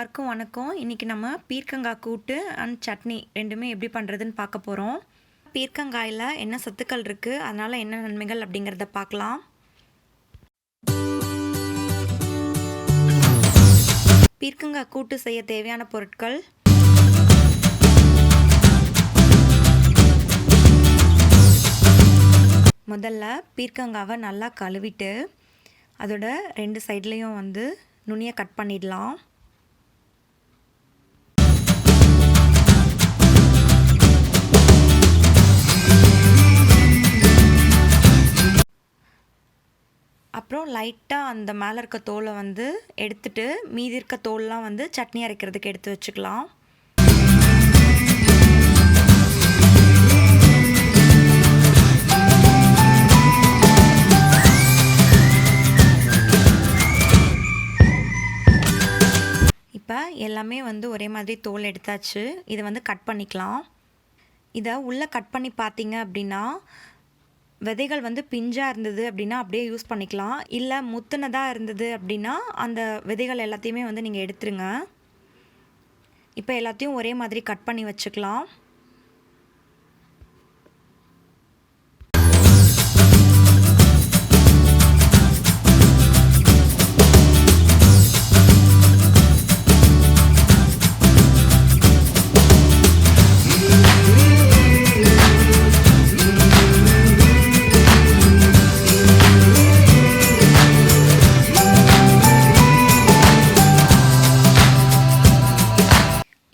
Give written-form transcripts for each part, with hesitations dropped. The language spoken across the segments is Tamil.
எல்லாருக்கும் வணக்கம். இன்றைக்கி நம்ம பீர்க்கங்காய் கூட்டு அண்ட் சட்னி ரெண்டுமே எப்படி பண்ணுறதுன்னு பார்க்க போகிறோம். பீர்க்கங்காயில் என்ன சத்துக்கள் இருக்குது, அதனால் என்ன நன்மைகள் அப்படிங்கிறத பார்க்கலாம். பீர்க்கங்காய் கூட்டு செய்ய தேவையான பொருட்கள்: முதல்ல பீர்க்கங்காவை நல்லா கழுவிட்டு அதோட 2 சைட்லேயும் நுனியை கட் பண்ணிடலாம். அப்புறம் லைட்டாக அந்த மேலே இருக்க தோலை எடுத்துட்டு மீதி இருக்க தோல்லாம் சட்னி அரைக்கிறதுக்கு எடுத்து வச்சுக்கலாம். இப்போ எல்லாமே ஒரே மாதிரி தோல் எடுத்தாச்சு. இதை கட் பண்ணிக்கலாம். இதை உள்ளே கட் பண்ணி பார்த்தீங்க அப்படின்னா விதைகள் பிஞ்சாக இருந்தது அப்படின்னா அப்படியே யூஸ் பண்ணிக்கலாம். இல்லை முத்துனதாக இருந்தது அப்படின்னா அந்த விதைகள் எல்லாத்தையுமே நீங்கள் எடுத்துருங்க. இப்போ எல்லாத்தையும் ஒரே மாதிரி கட் பண்ணி வச்சுக்கலாம்.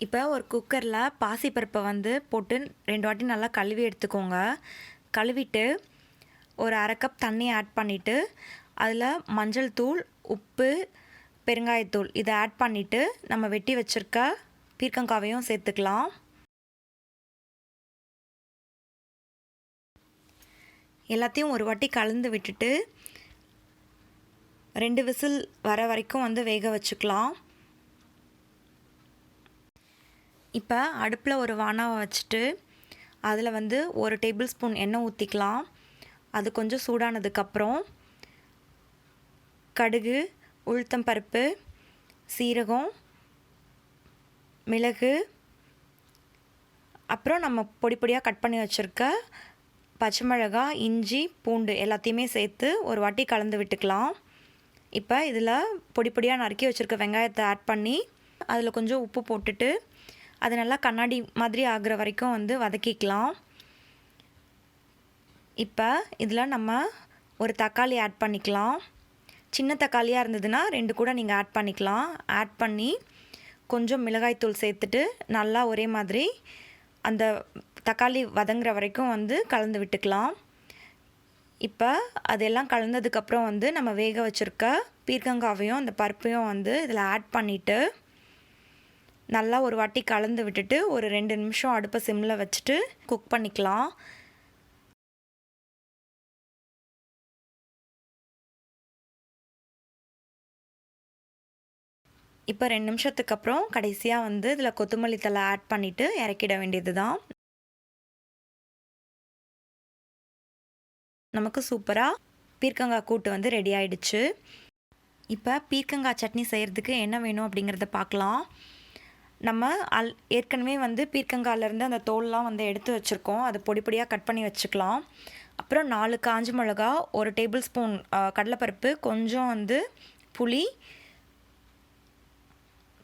இப்போ ஒரு குக்கரில் பாசிப்பருப்பை போட்டு 2 வாட்டி நல்லா கழுவி எடுத்துக்கோங்க. கழுவிட்டு ஒரு 1/2 கப் தண்ணி ஆட் பண்ணிவிட்டு அதில் மஞ்சள் தூள், உப்பு, பெருங்காயத்தூள் இதை ஆட் பண்ணிவிட்டு நம்ம வெட்டி வச்சுருக்க பீர்க்கங்காவையும் சேர்த்துக்கலாம். எல்லாத்தையும் ஒரு வாட்டி கலந்து விட்டுட்டு 2 விசில் வர வரைக்கும் வேக வச்சுக்கலாம். இப்போ அடுப்பில் ஒரு வானலை வச்சுட்டு அதில் 1 டேபிள் ஸ்பூன் எண்ணெய் ஊற்றிக்கலாம். அது கொஞ்சம் சூடானதுக்கப்புறம் கடுகு, உளுத்தம்பருப்பு, சீரகம், மிளகு, அப்புறம் நம்ம பொடி பொடியாக கட் பண்ணி வச்சுருக்க பச்சை மிளகாய், இஞ்சி, பூண்டு எல்லாத்தையுமே சேர்த்து ஒரு வாட்டி கலந்து விட்டுக்கலாம். இப்போ இதில் பொடி பொடியாக நறுக்கி வச்சுருக்க வெங்காயத்தை ஆட் பண்ணி அதில் கொஞ்சம் உப்பு போட்டுட்டு அது நல்லா கண்ணாடி மாதிரி ஆகிற வரைக்கும் வதக்கிக்கலாம். இப்போ இதில் நம்ம ஒரு தக்காளி ஆட் பண்ணிக்கலாம். சின்ன தக்காளியாக இருந்ததுன்னா 2 கூட நீங்கள் ஆட் பண்ணிக்கலாம். ஆட் பண்ணி கொஞ்சம் மிளகாய்த்தூள் சேர்த்துட்டு நல்லா ஒரே மாதிரி அந்த தக்காளி வதங்குற வரைக்கும் கலந்து விட்டுக்கலாம். இப்போ அதெல்லாம் கலந்ததுக்கப்புறம் நம்ம வேக வச்சுருக்க பீர்க்கங்காவையும் அந்த பருப்பையும் இதில் ஆட் பண்ணிவிட்டு நல்லா ஒரு வாட்டி கலந்து விட்டுட்டு ஒரு 2 நிமிஷம் அடுப்பை சிம்மில் வச்சுட்டு குக் பண்ணிக்கலாம். இப்போ 2 நிமிஷத்துக்கு அப்புறம் கடைசியாக இதில் கொத்தமல்லி தழை ஆட் பண்ணிவிட்டு இறக்கிட வேண்டியது தான். நமக்கு சூப்பராக பீர்க்கங்காய் கூட்டு ரெடி ஆயிடுச்சு. இப்போ பீர்க்கங்காய் சட்னி செய்கிறதுக்கு என்ன வேணும் அப்படிங்கிறத பார்க்கலாம். நம்ம ஏற்கனவே பீர்க்கங்காயிலேருந்து அந்த தோல்லாம் எடுத்து வச்சுருக்கோம். அது பொடி பொடியாக கட் பண்ணி வச்சுக்கலாம். அப்புறம் 4 காஞ்ச மிளகா, 1 டேபிள் ஸ்பூன் கடலைப்பருப்பு, கொஞ்சம் புளி,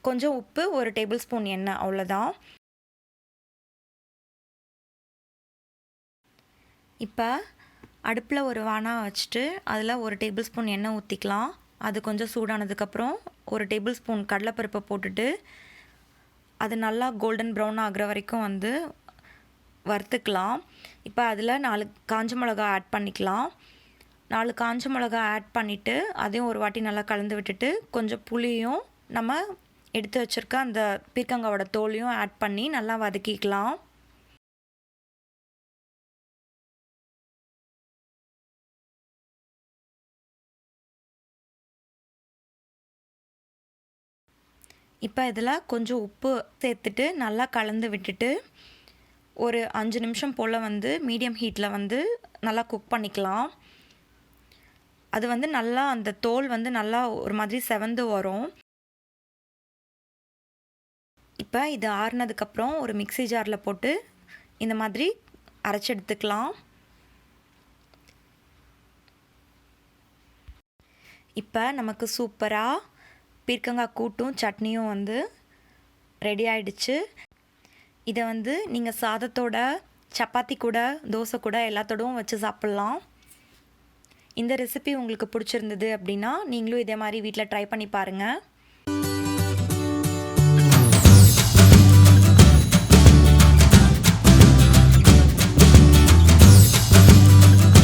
கொஞ்சம் உப்பு, 1 டேபிள் ஸ்பூன் எண்ணெய், அவ்வளோதான். இப்போ அடுப்பில் ஒரு வானல் வச்சுட்டு அதில் 1 டேபிள் ஸ்பூன் எண்ணெய் ஊற்றிக்கலாம். அது கொஞ்சம் சூடானதுக்கப்புறம் 1 டேபிள் ஸ்பூன் கடலைப்பருப்பை போட்டுட்டு அது நல்லா கோல்டன் ப்ரௌன் ஆகிற வரைக்கும் வறுத்துக்கலாம். இப்போ அதில் 4 காஞ்ச மிளகா ஆட் பண்ணிக்கலாம். 4 காஞ்ச மிளகா ஆட் பண்ணிவிட்டு அதையும் ஒரு வாட்டி நல்லா கலந்து விட்டுட்டு கொஞ்சம் புளியும் நம்ம எடுத்து வச்சுருக்க அந்த பீர்க்கங்காவோட தோலையும் ஆட் பண்ணி நல்லா வதக்கிக்கலாம். இப்போ இதில் கொஞ்சம் உப்பு சேர்த்துட்டு நல்லா கலந்து விட்டுட்டு ஒரு 5 நிமிஷம் போல் மீடியம் ஹீட்டில் நல்லா குக் பண்ணிக்கலாம். அது நல்லா அந்த தோல் நல்லா ஒரு மாதிரி செவந்து வரும். இப்போ இது ஆறுனதுக்கப்புறம் ஒரு மிக்ஸி ஜாரில் போட்டு இந்த மாதிரி அரைச்சி எடுத்துக்கலாம். இப்போ நமக்கு சூப்பராக பீர்க்கங்காய் கூட்டும் சட்னியும் வந்து ரெடி ஆயிடுச்சு. இதை வந்து நீங்கள் சாதத்தோட, சப்பாத்தி கூட, தோசை கூட எல்லாத்தோடவும் வச்சு சாப்பிட்லாம். இந்த ரெசிபி உங்களுக்கு பிடிச்சிருந்தது அப்படின்னா நீங்களும் இதே மாதிரி வீட்டில் ட்ரை பண்ணி பாருங்கள்.